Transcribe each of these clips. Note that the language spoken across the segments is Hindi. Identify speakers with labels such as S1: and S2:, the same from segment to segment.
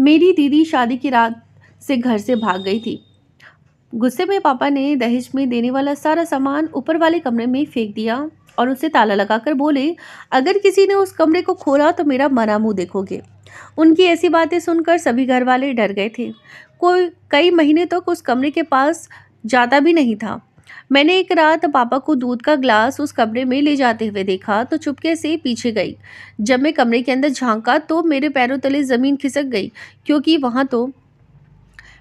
S1: मेरी दीदी शादी की रात से घर से भाग गई थी। गुस्से में पापा ने दहेज में देने वाला सारा सामान ऊपर वाले कमरे में फेंक दिया और उसे ताला लगाकर बोले, अगर किसी ने उस कमरे को खोला तो मेरा मरा मुंह देखोगे। उनकी ऐसी बातें सुनकर सभी घर वाले डर गए थे। कोई कई महीने तक उस कमरे के पास जाता भी नहीं था। मैंने एक रात पापा को दूध का ग्लास उस कमरे में ले जाते हुए देखा तो चुपके से पीछे गई। जब मैं कमरे के अंदर झांका तो मेरे पैरों तले जमीन खिसक गई, क्योंकि वहां तो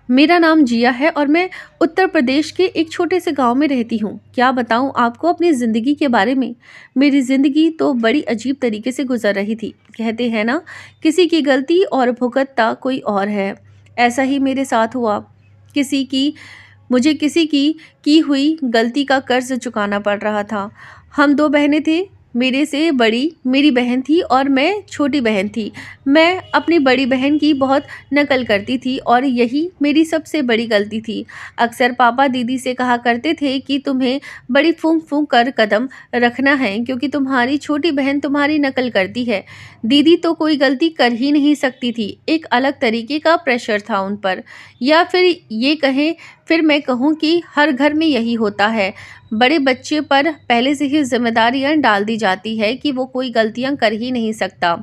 S1: मेरा नाम जिया है और मैं उत्तर प्रदेश के एक छोटे से गांव में रहती हूँ। क्या बताऊँ आपको अपनी ज़िंदगी के बारे में। मेरी ज़िंदगी तो बड़ी अजीब तरीके से गुजर रही थी। कहते हैं ना, किसी की गलती और भुगतता कोई और है। ऐसा ही मेरे साथ हुआ। किसी की मुझे किसी की हुई गलती का कर्ज चुकाना पड़ रहा था। हम दो बहनें थे। मेरे से बड़ी मेरी बहन थी और मैं छोटी बहन थी। मैं अपनी बड़ी बहन की बहुत नकल करती थी और यही मेरी सबसे बड़ी गलती थी। अक्सर पापा दीदी से कहा करते थे कि तुम्हें बड़ी फूंक फूंक कर कदम रखना है, क्योंकि तुम्हारी छोटी बहन तुम्हारी नकल करती है। दीदी तो कोई गलती कर ही नहीं सकती थी। एक अलग तरीके का प्रेशर था उन पर। या फिर मैं कहूँ कि हर घर में यही होता है। बड़े बच्चे पर पहले से ही जिम्मेदारियां डाल दी जाती है कि वो कोई गलतियां कर ही नहीं सकता।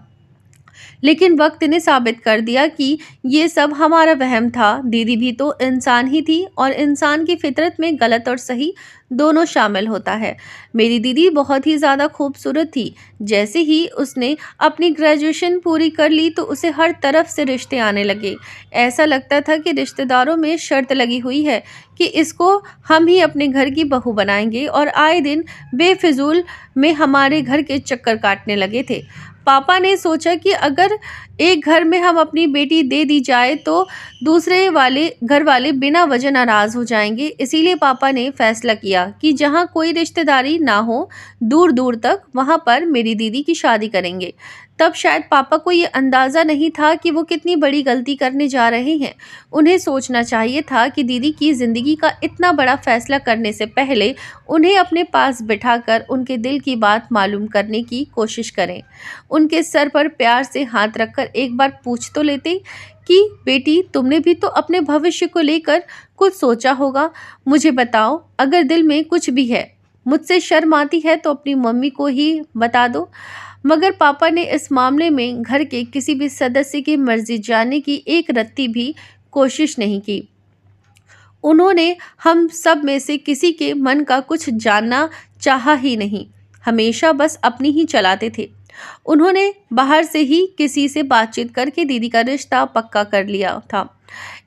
S1: लेकिन वक्त ने साबित कर दिया कि ये सब हमारा वहम था। दीदी भी तो इंसान ही थी और इंसान की फितरत में गलत और सही दोनों शामिल होता है। मेरी दीदी बहुत ही ज़्यादा खूबसूरत थी। जैसे ही उसने अपनी ग्रेजुएशन पूरी कर ली तो उसे हर तरफ से रिश्ते आने लगे। ऐसा लगता था कि रिश्तेदारों में शर्त लगी हुई है कि इसको हम ही अपने घर की बहू बनाएंगे, और आए दिन बेफिजूल में हमारे घर के चक्कर काटने लगे थे। पापा ने सोचा कि अगर एक घर में हम अपनी बेटी दे दी जाए तो दूसरे वाले घर वाले बिना वजह नाराज हो जाएंगे। इसीलिए पापा ने फैसला किया कि जहां कोई रिश्तेदारी ना हो, दूर दूर तक, वहां पर मेरी दीदी की शादी करेंगे। तब शायद पापा को ये अंदाज़ा नहीं था कि वो कितनी बड़ी गलती करने जा रहे हैं। उन्हें सोचना चाहिए था कि दीदी की ज़िंदगी का इतना बड़ा फैसला करने से पहले उन्हें अपने पास बिठाकर उनके दिल की बात मालूम करने की कोशिश करें। उनके सर पर प्यार से हाथ रखकर एक बार पूछ तो लेते कि बेटी, तुमने भी तो अपने भविष्य को लेकर कुछ सोचा होगा। मुझे बताओ, अगर दिल में कुछ भी है, मुझसे शर्म आती है तो अपनी मम्मी को ही बता दो। मगर पापा ने इस मामले में घर के किसी भी सदस्य की मर्जी जानने की एक रत्ती भी कोशिश नहीं की। उन्होंने हम सब में से किसी के मन का कुछ जानना चाहा ही नहीं। हमेशा बस अपनी ही चलाते थे। उन्होंने बाहर से ही किसी से बातचीत करके दीदी का रिश्ता पक्का कर लिया था।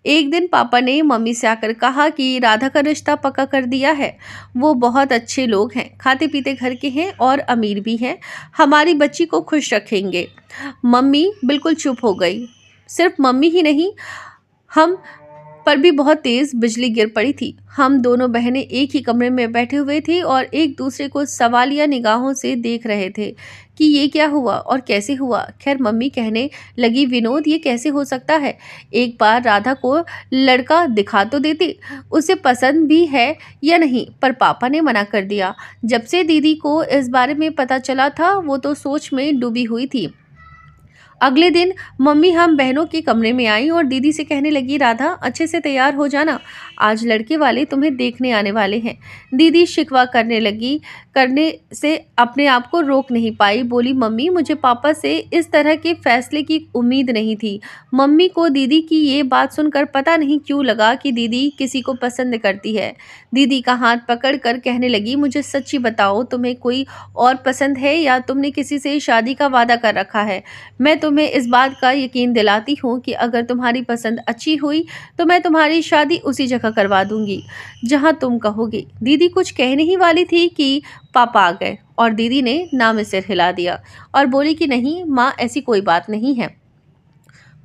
S1: एक दिन पापा ने मम्मी से आकर कहा कि राधा का रिश्ता पक्का कर दिया है। वो बहुत अच्छे लोग हैं, खाते पीते घर के हैं और अमीर भी हैं। हमारी बच्ची को खुश रखेंगे। मम्मी बिल्कुल चुप हो गई। सिर्फ मम्मी ही नहीं, हम पर भी बहुत तेज बिजली गिर पड़ी थी। हम दोनों बहनें एक ही कमरे में बैठे हुए थे और एक दूसरे को सवालिया निगाहों से देख रहे थे कि ये क्या हुआ और कैसे हुआ। खैर, मम्मी कहने लगी, विनोद, ये कैसे हो सकता है? एक बार राधा को लड़का दिखा तो देते, उसे पसंद भी है या नहीं। पर पापा ने मना कर दिया। जब से दीदी को इस बारे में पता चला था, वो तो सोच में डूबी हुई थी। अगले दिन मम्मी हम बहनों के कमरे में आई और दीदी से कहने लगी, राधा, अच्छे से तैयार हो जाना, आज लड़के वाले तुम्हें देखने आने वाले हैं। दीदी शिकवा करने से अपने आप को रोक नहीं पाई। बोली, मम्मी, मुझे पापा से इस तरह के फैसले की उम्मीद नहीं थी। मम्मी को दीदी की ये बात सुनकर पता नहीं क्यों लगा कि दीदी किसी को पसंद करती है। दीदी का हाथ पकड़ कर कहने लगी, मुझे सच्ची बताओ, तुम्हें कोई और पसंद है या तुमने किसी से शादी का वादा कर रखा है? मैं तुम्हें इस बात का यकीन दिलाती हूँ कि अगर तुम्हारी पसंद अच्छी हुई तो मैं तुम्हारी शादी उसी जगह करवा दूंगी जहाँ तुम कहोगे। दीदी कुछ कहने ही वाली थी कि पापा आ गए और दीदी ने ना में सिर हिला दिया और बोली कि नहीं माँ, ऐसी कोई बात नहीं है।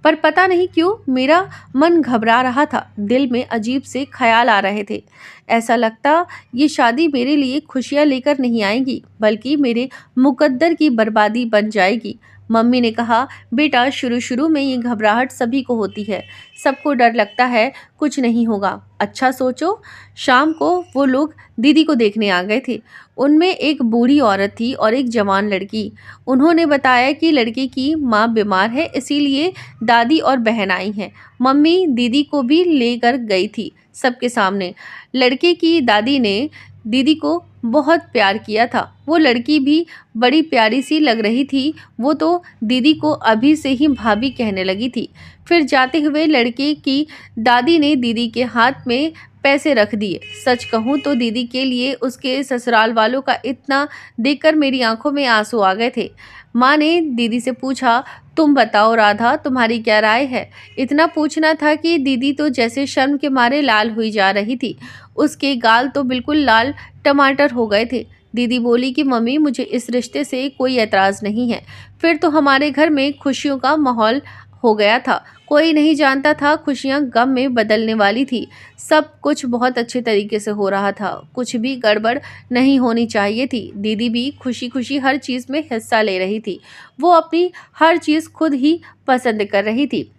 S1: पर पता नहीं क्यों मेरा मन घबरा रहा था। दिल में अजीब से ख्याल आ रहे थे। ऐसा लगता ये शादी मेरे लिए खुशियाँ लेकर नहीं आएगी, बल्कि मेरे मुकद्दर की बर्बादी बन जाएगी। मम्मी ने कहा, बेटा शुरू शुरू में ये घबराहट सभी को होती है, सबको डर लगता है कुछ नहीं होगा। अच्छा सोचो, शाम को वो लोग दीदी को देखने आ गए थे। उनमें एक बूढ़ी औरत थी और एक जवान लड़की। उन्होंने बताया कि लड़के की माँ बीमार है, इसीलिए दादी और बहन आई हैं। मम्मी दीदी को भी लेकर गई थी सबके सामने। लड़के की दादी ने दीदी को बहुत प्यार किया था। वो लड़की भी बड़ी प्यारी सी लग रही थी। वो तो दीदी को अभी से ही भाभी कहने लगी थी। फिर जाते हुए लड़के की दादी ने दीदी के हाथ में पैसे रख दिए। सच कहूँ तो दीदी के लिए उसके ससुराल वालों का इतना देखकर मेरी आंखों में आंसू आ गए थे। माँ ने दीदी से पूछा, तुम बताओ राधा, तुम्हारी क्या राय है? इतना पूछना था कि दीदी तो जैसे शर्म के मारे लाल हुई जा रही थी। उसके गाल तो बिल्कुल लाल टमाटर हो गए थे। दीदी बोली कि मम्मी, मुझे इस रिश्ते से कोई एतराज़ नहीं है। फिर तो हमारे घर में खुशियों का माहौल हो गया था। कोई नहीं जानता था खुशियाँ गम में बदलने वाली थी। सब कुछ बहुत अच्छे तरीके से हो रहा था। कुछ भी गड़बड़ नहीं होनी चाहिए थी। दीदी भी खुशी खुशी हर चीज़ में हिस्सा ले रही थी। वो अपनी हर चीज़ खुद ही पसंद कर रही थी।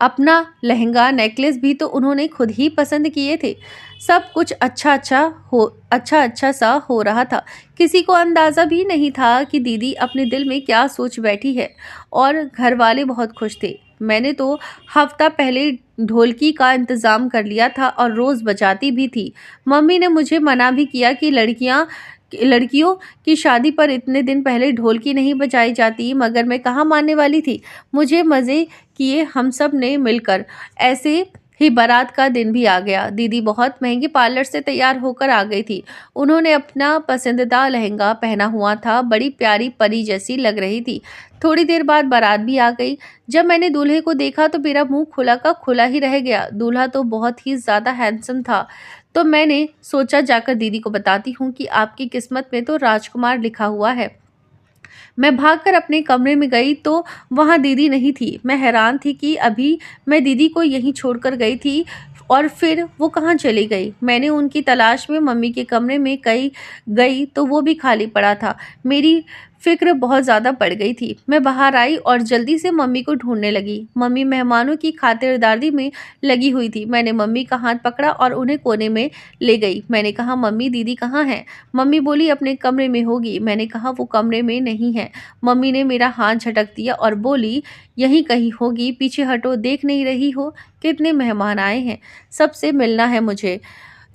S1: अपना लहंगा नेकलेस भी तो उन्होंने खुद ही पसंद किए थे। सब कुछ अच्छा सा हो रहा था। किसी को अंदाज़ा भी नहीं था कि दीदी अपने दिल में क्या सोच बैठी है। और घर वाले बहुत खुश थे। मैंने तो हफ्ता पहले ढोलकी का इंतज़ाम कर लिया था और रोज़ बजाती भी थी। मम्मी ने मुझे मना भी किया कि लड़कियों की शादी पर इतने दिन पहले ढोलकी नहीं बजाई जाती, मगर मैं कहाँ मानने वाली थी। मुझे मज़े किए हम सब ने मिलकर। ऐसे ही बारात का दिन भी आ गया। दीदी बहुत महंगे पार्लर से तैयार होकर आ गई थी। उन्होंने अपना पसंदीदा लहंगा पहना हुआ था। बड़ी प्यारी परी जैसी लग रही थी। थोड़ी देर बाद बारात भी आ गई। जब मैंने दूल्हे को देखा तो मेरा मुंह खुला का खुला ही रह गया। दूल्हा तो बहुत ही ज़्यादा हैंडसम था। तो मैंने सोचा जाकर दीदी को बताती हूँ कि आपकी किस्मत में तो राजकुमार लिखा हुआ है। मैं भागकर अपने कमरे में गई तो वहाँ दीदी नहीं थी। मैं हैरान थी कि अभी मैं दीदी को यहीं छोड़कर गई थी और फिर वो कहाँ चली गई। मैंने उनकी तलाश में मम्मी के कमरे में कई गई तो वो भी खाली पड़ा था। मेरी फिक्र बहुत ज़्यादा बढ़ गई थी। मैं बाहर आई और जल्दी से मम्मी को ढूंढने लगी। मम्मी मेहमानों की खातिरदारी में लगी हुई थी। मैंने मम्मी का हाथ पकड़ा और उन्हें कोने में ले गई। मैंने कहा, मम्मी दीदी कहाँ हैं? मम्मी बोली, अपने कमरे में होगी। मैंने कहा, वो कमरे में नहीं है। मम्मी ने मेरा हाथ झटक दिया और बोली, यहीं कहीं होगी, पीछे हटो, देख नहीं रही हो कितने मेहमान आए हैं, सबसे मिलना है मुझे,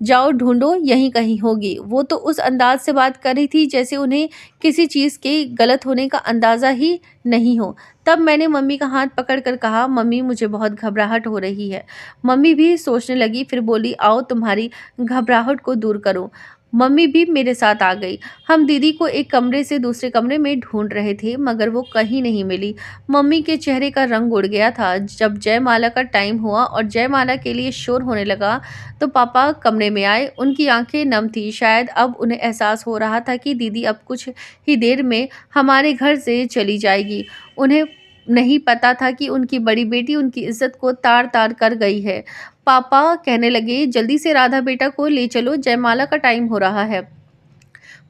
S1: जाओ ढूंढो, यहीं कहीं होगी। वो तो उस अंदाज से बात कर रही थी जैसे उन्हें किसी चीज़ के गलत होने का अंदाज़ा ही नहीं हो। तब मैंने मम्मी का हाथ पकड़ कर कहा, मम्मी मुझे बहुत घबराहट हो रही है। मम्मी भी सोचने लगी, फिर बोली, आओ तुम्हारी घबराहट को दूर करो। मम्मी भी मेरे साथ आ गई। हम दीदी को एक कमरे से दूसरे कमरे में ढूंढ रहे थे, मगर वो कहीं नहीं मिली। मम्मी के चेहरे का रंग उड़ गया था। जब जयमाला का टाइम हुआ और जयमाला के लिए शोर होने लगा तो पापा कमरे में आए। उनकी आंखें नम थी। शायद अब उन्हें एहसास हो रहा था कि दीदी अब कुछ ही देर में हमारे घर से चली जाएगी। उन्हें नहीं पता था कि उनकी बड़ी बेटी उनकी इज्जत को तार तार कर गई है। पापा कहने लगे, जल्दी से राधा बेटा को ले चलो, जयमाला का टाइम हो रहा है।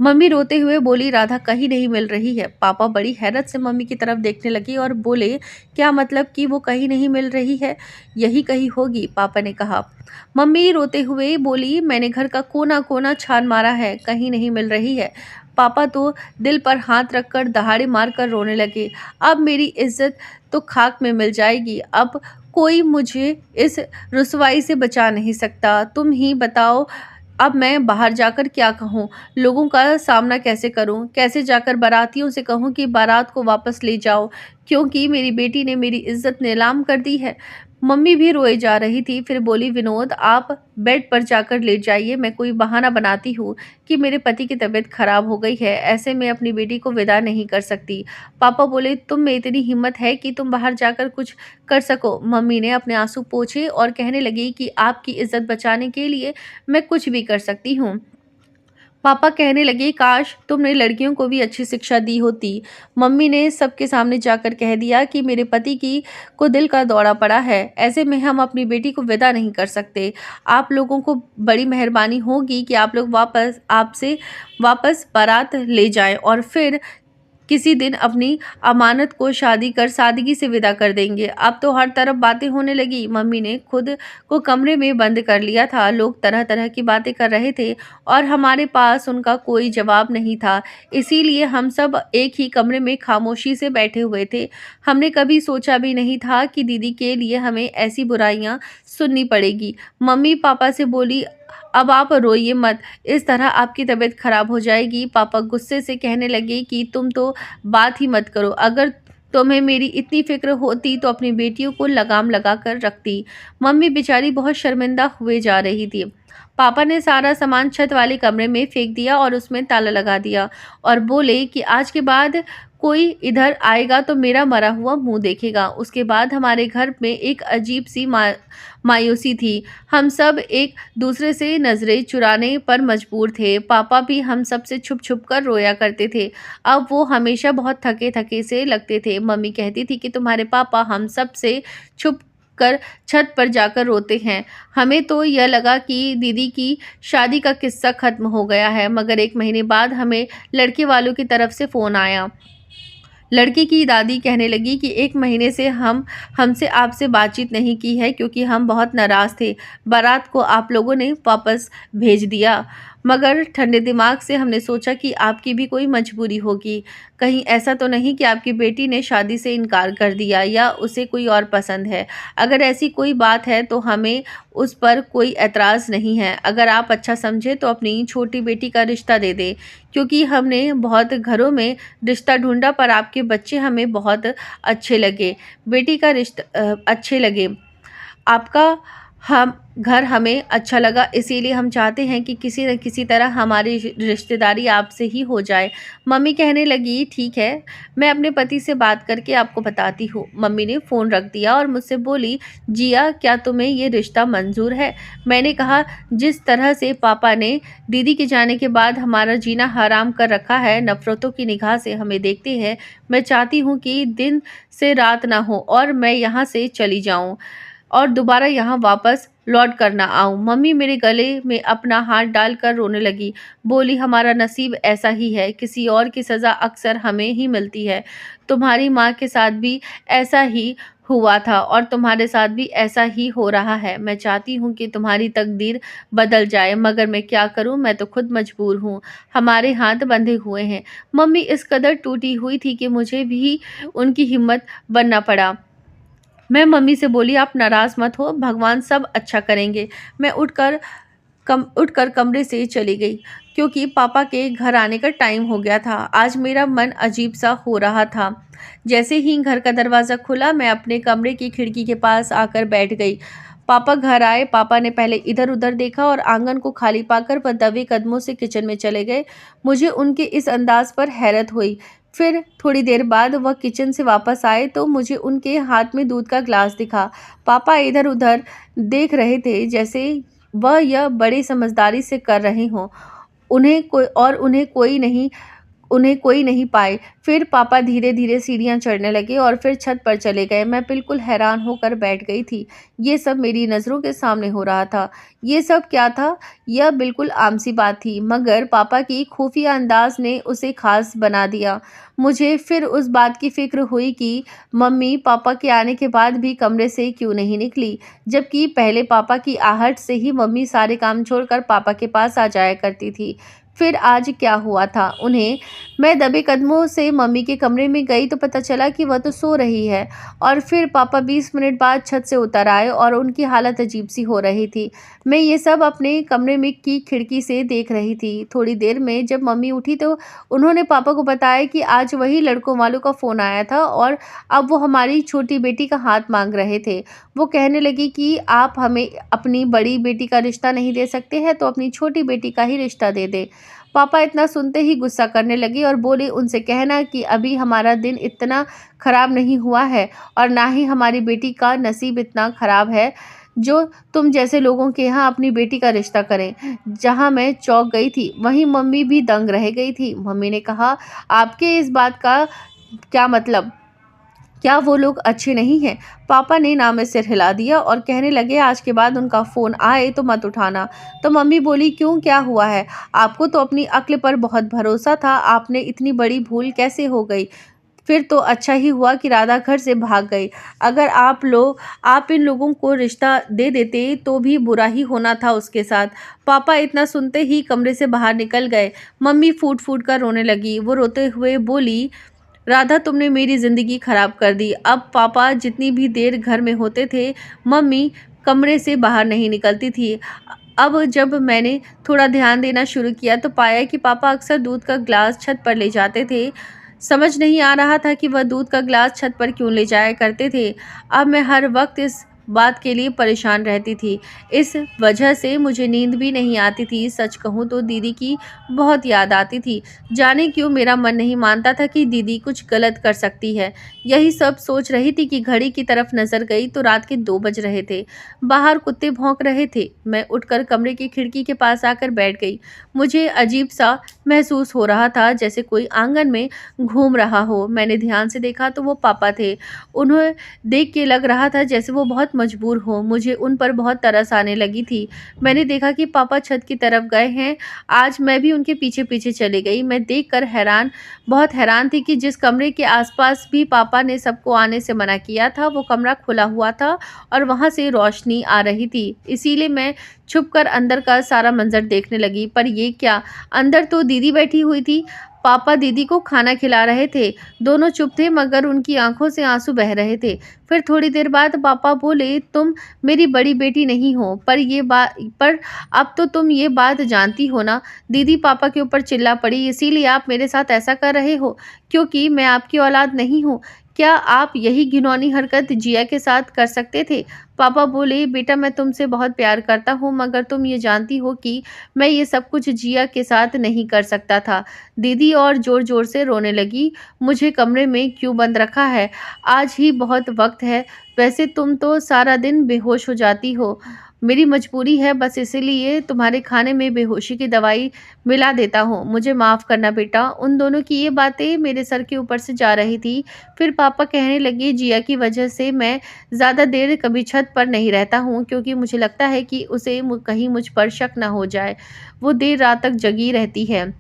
S1: मम्मी रोते हुए बोली, राधा कहीं नहीं मिल रही है। पापा बड़ी हैरत से मम्मी की तरफ देखने लगे और बोले, क्या मतलब कि वो कहीं नहीं मिल रही है? यही कहीं होगी, पापा ने कहा। मम्मी रोते हुए बोली, मैंने घर का कोना कोना छान मारा है, कहीं नहीं मिल रही है। पापा तो दिल पर हाथ रखकर दहाड़े मारकर रोने लगे। अब मेरी इज्जत तो खाक में मिल जाएगी। अब कोई मुझे इस रुसवाई से बचा नहीं सकता। तुम ही बताओ, अब मैं बाहर जाकर क्या कहूँ? लोगों का सामना कैसे करूँ? कैसे जाकर बारातियों से कहूँ कि बारात को वापस ले जाओ, क्योंकि मेरी बेटी ने मेरी इज्जत नीलाम कर दी है। मम्मी भी रोए जा रही थी। फिर बोली, विनोद आप बेड पर जाकर लेट जाइए, मैं कोई बहाना बनाती हूँ कि मेरे पति की तबीयत खराब हो गई है, ऐसे में अपनी बेटी को विदा नहीं कर सकती। पापा बोले, तुम में इतनी हिम्मत है कि तुम बाहर जाकर कुछ कर सको? मम्मी ने अपने आंसू पोंछे और कहने लगी कि आपकी इज्जत बचाने के लिए मैं कुछ भी कर सकती हूँ। पापा कहने लगे, काश तुमने लड़कियों को भी अच्छी शिक्षा दी होती। मम्मी ने सबके सामने जाकर कह दिया कि मेरे पति की को दिल का दौरा पड़ा है, ऐसे में हम अपनी बेटी को विदा नहीं कर सकते। आप लोगों को बड़ी मेहरबानी होगी कि आप लोग आपसे वापस बारात ले जाएं और फिर किसी दिन अपनी अमानत को शादी कर सादगी से विदा कर देंगे। अब तो हर तरफ बातें होने लगी। मम्मी ने खुद को कमरे में बंद कर लिया था। लोग तरह तरह की बातें कर रहे थे और हमारे पास उनका कोई जवाब नहीं था। इसीलिए हम सब एक ही कमरे में खामोशी से बैठे हुए थे। हमने कभी सोचा भी नहीं था कि दीदी के लिए हमें ऐसी बुराइयां सुननी पड़ेगी। मम्मी पापा से बोली, अब आप रोइए मत, इस तरह आपकी तबीयत खराब हो जाएगी। पापा गुस्से से कहने लगे कि तुम तो बात ही मत करो। अगर तुम्हें मेरी इतनी फिक्र होती तो अपनी बेटियों को लगाम लगा कर रखती। मम्मी बेचारी बहुत शर्मिंदा हुए जा रही थी। पापा ने सारा सामान छत वाले कमरे में फेंक दिया और उसमें ताला लगा दिया और बोले कि आज के बाद कोई इधर आएगा तो मेरा मरा हुआ मुंह देखेगा। उसके बाद हमारे घर में एक अजीब सी मायूसी थी। हम सब एक दूसरे से नजरें चुराने पर मजबूर थे। पापा भी हम सब से छुप छुप कर रोया करते थे। अब वो हमेशा बहुत थके थके से लगते थे। मम्मी कहती थी कि तुम्हारे पापा हम सब से छुप कर छत पर जाकर रोते हैं। हमें तो यह लगा कि दीदी की शादी का किस्सा खत्म हो गया है, मगर 1 महीने बाद हमें लड़के वालों की तरफ से फ़ोन आया। लड़की की दादी कहने लगी कि 1 महीने से हमसे आपसे बातचीत नहीं की है क्योंकि हम बहुत नाराज़ थे। बारात को आप लोगों ने वापस भेज दिया, मगर ठंडे दिमाग से हमने सोचा कि आपकी भी कोई मजबूरी होगी। कहीं ऐसा तो नहीं कि आपकी बेटी ने शादी से इनकार कर दिया या उसे कोई और पसंद है। अगर ऐसी कोई बात है तो हमें उस पर कोई एतराज़ नहीं है। अगर आप अच्छा समझे तो अपनी छोटी बेटी का रिश्ता दे दें, क्योंकि हमने बहुत घरों में रिश्ता ढूंढा पर आपके बच्चे हमें बहुत अच्छे लगे। बेटी का रिश्ता अच्छे लगे, आपका हम घर हमें अच्छा लगा, इसीलिए हम चाहते हैं कि किसी न किसी तरह हमारी रिश्तेदारी आपसे ही हो जाए। मम्मी कहने लगी, ठीक है, मैं अपने पति से बात करके आपको बताती हूँ। मम्मी ने फ़ोन रख दिया और मुझसे बोली, जिया क्या तुम्हें ये रिश्ता मंजूर है? मैंने कहा, जिस तरह से पापा ने दीदी के जाने के बाद हमारा जीना हराम कर रखा है, नफ़रतों की निगाह से हमें देखते हैं, मैं चाहती हूँ कि दिन से रात ना हो और मैं यहाँ से चली जाऊँ और दोबारा यहाँ वापस लौट कर ना आऊँ। मम्मी मेरे गले में अपना हाथ डालकर रोने लगी। बोली, हमारा नसीब ऐसा ही है, किसी और की सज़ा अक्सर हमें ही मिलती है। तुम्हारी माँ के साथ भी ऐसा ही हुआ था और तुम्हारे साथ भी ऐसा ही हो रहा है। मैं चाहती हूँ कि तुम्हारी तकदीर बदल जाए, मगर मैं क्या करूँ, मैं तो खुद मजबूर हूँ। हमारे हाथ बंधे हुए हैं। मम्मी इस कदर टूटी हुई थी कि मुझे भी उनकी हिम्मत बनना पड़ा। मैं मम्मी से बोली, आप नाराज़ मत हो, भगवान सब अच्छा करेंगे। मैं उठकर कमरे से चली गई क्योंकि पापा के घर आने का टाइम हो गया था। आज मेरा मन अजीब सा हो रहा था। जैसे ही घर का दरवाज़ा खुला, मैं अपने कमरे की खिड़की के पास आकर बैठ गई। पापा घर आए। पापा ने पहले इधर उधर देखा और आंगन को खाली पाकर वह दबे कदमों से किचन में चले गए। मुझे उनके इस अंदाज पर हैरत हुई। फिर थोड़ी देर बाद वह किचन से वापस आए तो मुझे उनके हाथ में दूध का ग्लास दिखा। पापा इधर उधर देख रहे थे जैसे वह यह बड़ी समझदारी से कर रहे हों। उन्हें कोई नहीं पाए। फिर पापा धीरे धीरे सीढ़ियाँ चढ़ने लगे और फिर छत पर चले गए। मैं बिल्कुल हैरान होकर बैठ गई थी। ये सब मेरी नज़रों के सामने हो रहा था। ये सब क्या था? यह बिल्कुल आम सी बात थी, मगर पापा की खुफिया अंदाज ने उसे खास बना दिया। मुझे फिर उस बात की फिक्र हुई कि मम्मी पापा के आने के बाद भी कमरे से क्यों नहीं निकली, जबकि पहले पापा की आहट से ही मम्मी सारे काम छोड़कर पापा के पास आ जाया करती थी। फिर आज क्या हुआ था उन्हें? मैं दबे कदमों से मम्मी के कमरे में गई तो पता चला कि वह तो सो रही है। और फिर पापा 20 मिनट बाद छत से उतर आए और उनकी हालत अजीब सी हो रही थी। मैं ये सब अपने कमरे में की खिड़की से देख रही थी। थोड़ी देर में जब मम्मी उठी तो उन्होंने पापा को बताया कि आज वही लड़कों वालों का फ़ोन आया था और अब वो हमारी छोटी बेटी का हाथ मांग रहे थे। वो कहने लगी कि आप हमें अपनी बड़ी बेटी का रिश्ता नहीं दे सकते हैं तो अपनी छोटी बेटी का ही रिश्ता दे दें। पापा इतना सुनते ही गुस्सा करने लगे और बोले, उनसे कहना कि अभी हमारा दिन इतना खराब नहीं हुआ है और ना ही हमारी बेटी का नसीब इतना खराब है जो तुम जैसे लोगों के यहाँ अपनी बेटी का रिश्ता करें। जहाँ मैं चौंक गई थी वहीं मम्मी भी दंग रह गई थी। मम्मी ने कहा, आपके इस बात का क्या मतलब? क्या वो लोग अच्छे नहीं हैं? पापा ने ना में सिर हिला दिया और कहने लगे, आज के बाद उनका फ़ोन आए तो मत उठाना। तो मम्मी बोली, क्यों, क्या हुआ है? आपको तो अपनी अक्ल पर बहुत भरोसा था, आपने इतनी बड़ी भूल कैसे हो गई? फिर तो अच्छा ही हुआ कि राधा घर से भाग गई। अगर आप इन लोगों को रिश्ता दे देते तो भी बुरा ही होना था उसके साथ। पापा इतना सुनते ही कमरे से बाहर निकल गए। मम्मी फूट फूट कर रोने लगी। वो रोते हुए बोली, राधा, तुमने मेरी ज़िंदगी खराब कर दी। अब पापा जितनी भी देर घर में होते थे, मम्मी कमरे से बाहर नहीं निकलती थी। अब जब मैंने थोड़ा ध्यान देना शुरू किया तो पाया कि पापा अक्सर दूध का ग्लास छत पर ले जाते थे। समझ नहीं आ रहा था कि वह दूध का ग्लास छत पर क्यों ले जाया करते थे। अब मैं हर वक्त इस बात के लिए परेशान रहती थी। इस वजह से मुझे नींद भी नहीं आती थी। सच कहूँ तो दीदी की बहुत याद आती थी। जाने क्यों मेरा मन नहीं मानता था कि दीदी कुछ गलत कर सकती है। यही सब सोच रही थी कि घड़ी की तरफ नजर गई तो रात के 2 बज रहे थे। बाहर कुत्ते भौंक रहे थे। मैं उठकर कमरे की खिड़की के पास आकर बैठ गई। मुझे अजीब सा महसूस हो रहा था, जैसे कोई आंगन में घूम रहा हो। मैंने ध्यान से देखा तो वो पापा थे। उन्हें देख के लग रहा था जैसे वो बहुत मजबूर हो। मुझे उन पर बहुत तरस आने लगी थी। मैंने देखा कि पापा छत की तरफ गए हैं। आज मैं भी उनके पीछे पीछे चली गई। मैं देखकर बहुत हैरान थी कि जिस कमरे के आसपास भी पापा ने सबको आने से मना किया था, वो कमरा खुला हुआ था और वहां से रोशनी आ रही थी। इसीलिए मैं छुपकर अंदर का सारा मंजर देखने लगी। पर ये क्या, अंदर तो दीदी बैठी हुई थी। पापा दीदी को खाना खिला रहे थे। दोनों चुप थे मगर उनकी आंखों से आंसू बह रहे थे। फिर थोड़ी देर बाद पापा बोले, तुम मेरी बड़ी बेटी नहीं हो, पर अब तो तुम ये बात जानती हो ना। दीदी पापा के ऊपर चिल्ला पड़ी, इसीलिए आप मेरे साथ ऐसा कर रहे हो क्योंकि मैं आपकी औलाद नहीं हूँ। क्या आप यही घिनौनी हरकत जिया के साथ कर सकते थे? पापा बोले, बेटा मैं तुमसे बहुत प्यार करता हूँ मगर तुम ये जानती हो कि मैं ये सब कुछ जिया के साथ नहीं कर सकता था। दीदी और जोर जोर से रोने लगी। मुझे कमरे में क्यों बंद रखा है? आज ही बहुत वक्त है। वैसे तुम तो सारा दिन बेहोश हो जाती हो। मेरी मजबूरी है, बस इसीलिए तुम्हारे खाने में बेहोशी की दवाई मिला देता हूँ। मुझे माफ़ करना बेटा। उन दोनों की ये बातें मेरे सर के ऊपर से जा रही थी। फिर पापा कहने लगे, जिया की वजह से मैं ज़्यादा देर कभी छत पर नहीं रहता हूँ क्योंकि मुझे लगता है कि उसे कहीं मुझ पर शक ना हो जाए। वो देर रात तक जगी रहती है,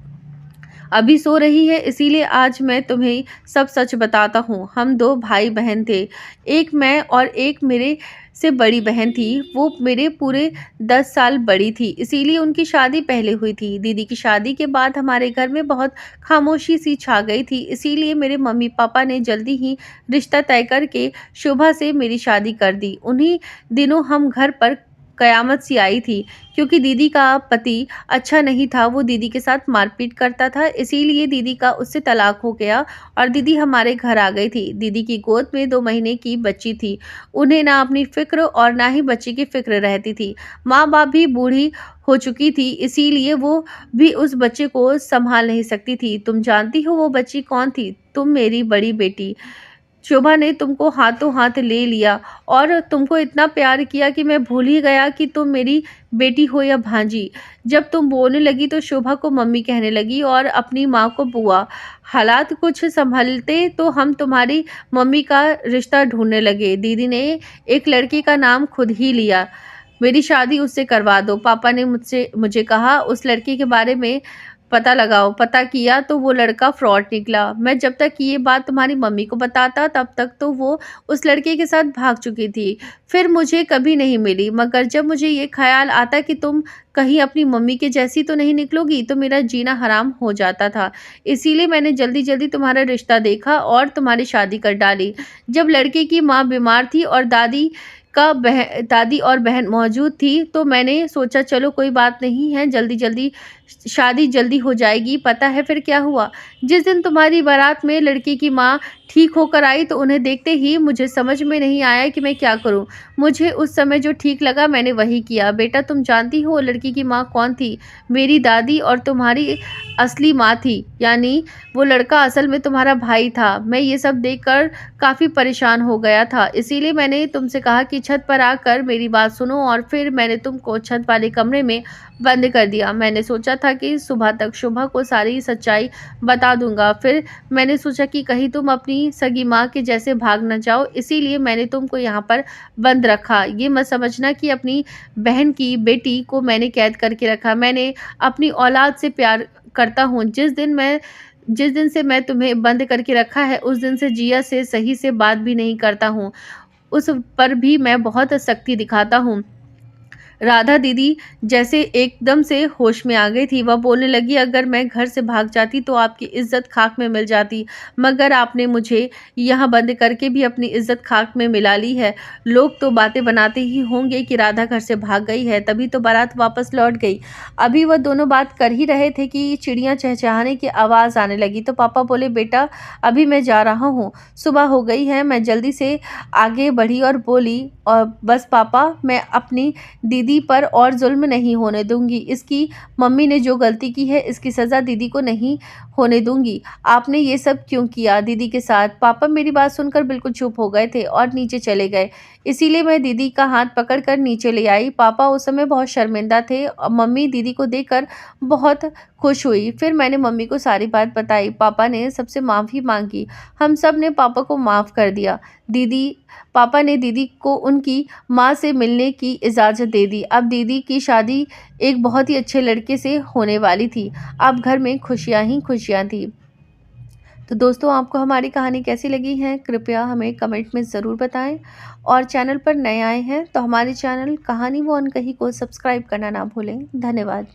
S1: अभी सो रही है। इसीलिए आज मैं तुम्हें सब सच बताता हूँ। हम 2 भाई बहन थे। एक मैं और एक मेरे से बड़ी बहन थी। वो मेरे पूरे 10 साल बड़ी थी, इसीलिए उनकी शादी पहले हुई थी। दीदी की शादी के बाद हमारे घर में बहुत खामोशी सी छा गई थी। इसीलिए मेरे मम्मी पापा ने जल्दी ही रिश्ता तय करके शोभा से मेरी शादी कर दी। उन्हीं दिनों हम घर पर कयामत सी आई थी क्योंकि दीदी का पति अच्छा नहीं था। वो दीदी के साथ मारपीट करता था, इसीलिए दीदी का उससे तलाक हो गया और दीदी हमारे घर आ गई थी। दीदी की गोद में 2 महीने की बच्ची थी। उन्हें ना अपनी फिक्र और ना ही बच्ची की फिक्र रहती थी। माँ बाप भी बूढ़ी हो चुकी थी, इसीलिए वो भी उस बच्चे को संभाल नहीं सकती थी। तुम जानती हो वो बच्ची कौन थी? तुम, मेरी बड़ी बेटी। शोभा ने तुमको हाथों हाथ ले लिया और तुमको इतना प्यार किया कि मैं भूल ही गया कि तुम मेरी बेटी हो या भांजी। जब तुम बोलने लगी तो शोभा को मम्मी कहने लगी और अपनी माँ को बुआ। हालात कुछ संभलते तो हम तुम्हारी मम्मी का रिश्ता ढूंढने लगे। दीदी ने एक लड़के का नाम खुद ही लिया। मेरी शादी उससे करवा दो। पापा ने मुझे कहा, उस लड़के के बारे में पता लगाओ। पता किया तो वो लड़का फ्रॉड निकला। मैं जब तक ये बात तुम्हारी मम्मी को बताता तब तक तो वो उस लड़के के साथ भाग चुकी थी। फिर मुझे कभी नहीं मिली, मगर जब मुझे ये ख्याल आता कि तुम कहीं अपनी मम्मी के जैसी तो नहीं निकलोगी तो मेरा जीना हराम हो जाता था। इसीलिए मैंने जल्दी जल्दी तुम्हारा रिश्ता देखा और तुम्हारी शादी कर डाली। जब लड़के की माँ बीमार थी और दादी और बहन मौजूद थी तो मैंने सोचा चलो कोई बात नहीं है, जल्दी जल्दी शादी जल्दी हो जाएगी। पता है फिर क्या हुआ? जिस दिन तुम्हारी बारात में लड़की की माँ ठीक होकर आई तो उन्हें देखते ही मुझे समझ में नहीं आया कि मैं क्या करूं। मुझे उस समय जो ठीक लगा मैंने वही किया। बेटा तुम जानती हो लड़की की माँ कौन थी? मेरी दादी और तुम्हारी असली माँ थी, यानी वो लड़का असल में तुम्हारा भाई था। मैं ये सब देखकर काफ़ी परेशान हो गया था, इसीलिए मैंने तुमसे कहा कि छत पर आकर मेरी बात सुनो और फिर मैंने तुमको छत वाले कमरे में बंद कर दिया। मैंने सोचा था कि सुबह तक शुभा को सारी सच्चाई बता दूंगा। फिर मैंने सोचा कि कहीं तुम अपनी सगी माँ के जैसे भाग न जाओ, इसीलिए मैंने तुमको यहाँ पर बंद रखा। ये मत समझना कि अपनी बहन की बेटी को मैंने कैद करके रखा। मैंने अपनी औलाद से प्यार करता हूँ। जिस दिन से मैं तुम्हें बंद करके रखा है, उस दिन से जिया से सही से बात भी नहीं करता हूँ। उस पर भी मैं बहुत सख्ती दिखाता हूँ। राधा दीदी जैसे एकदम से होश में आ गई थी। वह बोलने लगी, अगर मैं घर से भाग जाती तो आपकी इज्जत खाक में मिल जाती, मगर आपने मुझे यहाँ बंद करके भी अपनी इज्जत खाक में मिला ली है। लोग तो बातें बनाते ही होंगे कि राधा घर से भाग गई है, तभी तो बारात वापस लौट गई। अभी वह दोनों बात कर ही रहे थे कि चिड़ियाँ चहचहाने की आवाज़ आने लगी। तो पापा बोले, बेटा अभी मैं जा रहा हूँ, सुबह हो गई है। मैं जल्दी से आगे बढ़ी और बोली, और बस पापा, मैं अपनी दीदी पर और जुल्म नहीं होने दूंगी। इसकी मम्मी ने जो गलती की है, इसकी सज़ा दीदी को नहीं होने दूंगी। आपने ये सब क्यों किया दीदी के साथ? पापा मेरी बात सुनकर बिल्कुल चुप हो गए थे और नीचे चले गए। इसीलिए मैं दीदी का हाथ पकड़कर नीचे ले आई। पापा उस समय बहुत शर्मिंदा थे और मम्मी दीदी को देखकर बहुत खुश हुई। फिर मैंने मम्मी को सारी बात बताई। पापा ने सबसे माफ़ी मांगी। हम सब ने पापा को माफ़ कर दिया। पापा ने दीदी को उनकी माँ से मिलने की इजाज़त दे दी। अब दीदी की शादी एक बहुत ही अच्छे लड़के से होने वाली थी। अब घर में खुशियाँ ही खुशियाँ थी। तो दोस्तों, आपको हमारी कहानी कैसी लगी है, कृपया हमें कमेंट में ज़रूर बताएं। और चैनल पर नए आए हैं तो हमारे चैनल कहानी वो अनकही को सब्सक्राइब करना ना भूलें। धन्यवाद।